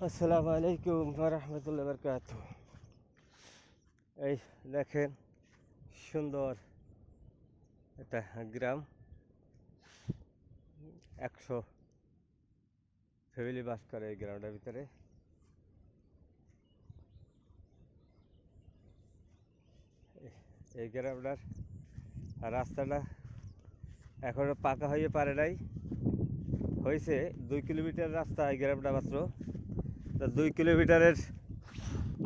আসসালামু আলাইকুম ওয়া রাহমাতুল্লাহি ওয়া বারাকাতুহু। এই দেখেন সুন্দর একটা গ্রাম, 100 ফ্যামিলি বাস করে এই গ্রামটার ভিতরে। এই গ্রামটার রাস্তাটা এখনো পাকা হয়ে পারে নাই, হয়েছে 2 কিলোমিটার রাস্তা এই গ্রামটা মাত্র। তা 2 কিলোমিটারের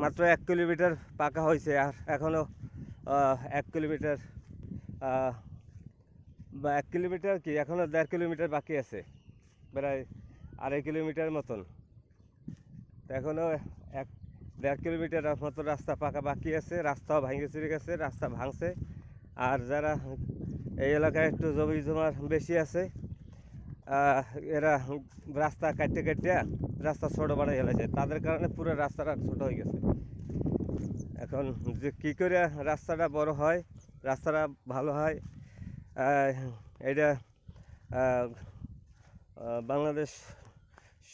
মাত্র 1 কিলোমিটার পাকা হয়েছে, আর এখনও 1 কিলোমিটার বা 1 কিলোমিটার কি এখনও 1.5 কিলোমিটার বাকি আছে, প্রায় 2.5 কিলোমিটার মতন। এখনও 1.5 কিলোমিটার মতো রাস্তা পাকা বাকি আছে। রাস্তাও ভাঙে চুরে গেছে, রাস্তা ভাঙছে। আর যারা এই এলাকায় একটু জমি জমার বেশি আছে, এরা রাস্তা কাটতে কাটতে রাস্তা ছোটো বানাই ফেলেছে, তাদের কারণে পুরো রাস্তাটা ছোটো হয়ে গেছে। এখন যে কী করে রাস্তাটা বড় হয়, রাস্তাটা ভালো হয়, এটা বাংলাদেশ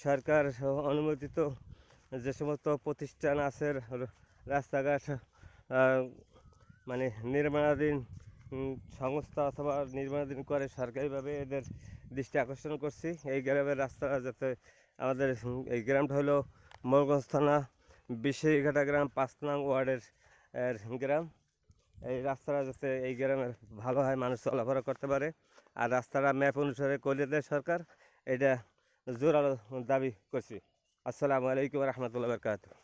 সরকার অনুমোদিত যে সমস্ত প্রতিষ্ঠান আছে, রাস্তাঘাট মানে নির্মাণাধীন সংস্থা অথবা নির্মাণাধীন করে সরকারিভাবে, এদের দৃষ্টি আকর্ষণ করছি। এই গ্রামের রাস্তাটা যাতে আমাদের, এই গ্রামটা হলো মোরগঞ্জ থানা বিশেঘাটা গ্রাম 5 নং ওয়ার্ডের গ্রাম। এই রাস্তাটা যাতে এই গ্রামের ভালো হয়, মানুষ চলাফেরা করতে পারে, আর রাস্তাটা ম্যাপ অনুসারে করে দেয় সরকার, এটা জোরালো দাবি করছি। আসসালামু আলাইকুম ওয়া রাহমাতুল্লাহি ওয়া বারাকাতুহু।